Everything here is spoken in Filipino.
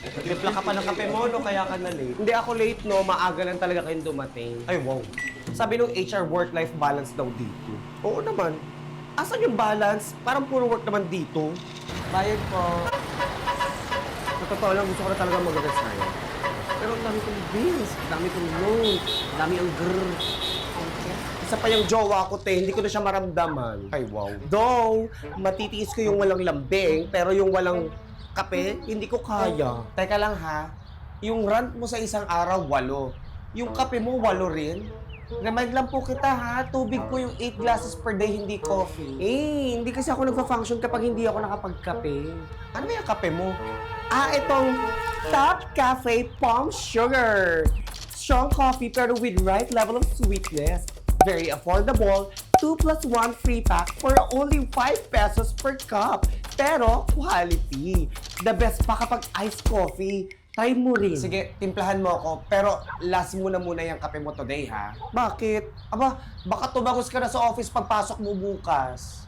Nagtimpla ka pa ng kape mo, no? Kaya ka na late. Hindi ako late, no? Maaga lang talaga kayong dumating. Ay, wow. Sabi nung HR, work-life balance daw dito. Oo naman. Asan yung balance? Parang puro work naman dito. Bayad po. Sa totoo lang, gusto ko na talaga mag-resign. Pero ang dami kong bills, ang dami kong loan, ang dami ang grrr. Isa pa yung jowa ko, te, hindi ko na siya maramdaman. Ay, wow. Though, matitiis ko yung walang lambing, pero yung walang kape, hindi ko kaya. Teka lang ha, yung rant mo sa isang araw, 8. Yung kape mo, 8 rin? Remind lang po kita ha, tubig po yung 8 glasses per day, hindi coffee. Eh, hindi kasi ako nagpa-function kapag hindi ako nakapagkape. Ano ba yung kape mo? Itong Top Cafe Palm Sugar. Strong coffee pero with right level of sweetness. Very affordable. 2 plus 1 free pack for only 5 pesos per cup. Pero quality. The best pa kapag iced coffee. Try mo rin. Sige, timplahan mo ako, pero last muna yung kape mo today ha. Bakit? Aba, baka tumagos ka na sa office pagpasok mo bukas.